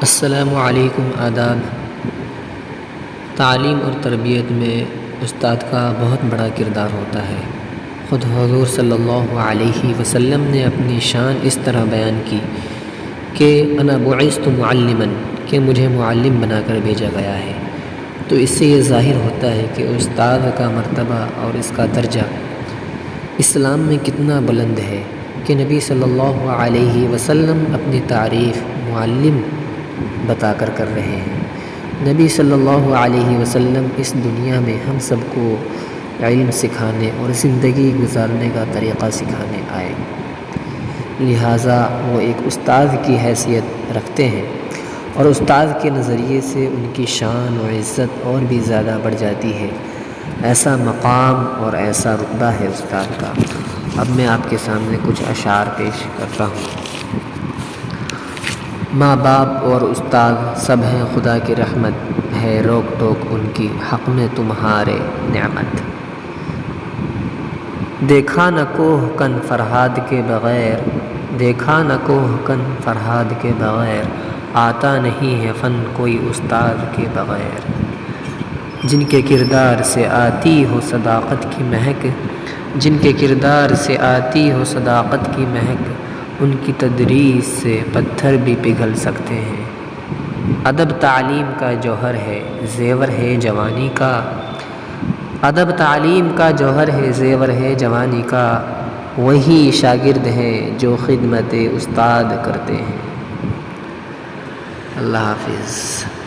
السلام علیکم، آداب۔ تعلیم اور تربیت میں استاد کا بہت بڑا کردار ہوتا ہے۔ خود حضور صلی اللہ علیہ وسلم نے اپنی شان اس طرح بیان کی کہ انا بعثت معلما، کہ مجھے معلم بنا کر بھیجا گیا ہے۔ تو اس سے یہ ظاہر ہوتا ہے کہ استاد کا مرتبہ اور اس کا درجہ اسلام میں کتنا بلند ہے کہ نبی صلی اللہ علیہ وسلم اپنی تعریف معلم بتا کر رہے ہیں۔ نبی صلی اللہ علیہ وسلم اس دنیا میں ہم سب کو علم سکھانے اور زندگی گزارنے کا طریقہ سکھانے آئے، لہٰذا وہ ایک استاد کی حیثیت رکھتے ہیں، اور استاد کے نظریے سے ان کی شان و عزت اور بھی زیادہ بڑھ جاتی ہے۔ ایسا مقام اور ایسا رتبہ ہے استاد کا۔ اب میں آپ کے سامنے کچھ اشعار پیش کرتا ہوں۔ ماں باپ اور استاد سب ہیں خدا کی رحمت، ہے روک ٹوک ان کی حق میں تمہارے نعمت۔ دیکھا نہ کوہ کن فرہاد کے بغیر، دیکھا نہ کوہ کن فرہاد کے بغیر، آتا نہیں ہے فن کوئی استاد کے بغیر۔ جن کے کردار سے آتی ہو صداقت کی مہک، جن کے کردار سے آتی ہو صداقت کی مہک، ان کی تدریس سے پتھر بھی پگھل سکتے ہیں۔ ادب تعلیم کا جوہر ہے، زیور ہے جوانی کا، ادب تعلیم کا جوہر ہے، زیور ہے جوانی کا، وہی شاگرد ہیں جو خدمت استاد کرتے ہیں۔ اللہ حافظ۔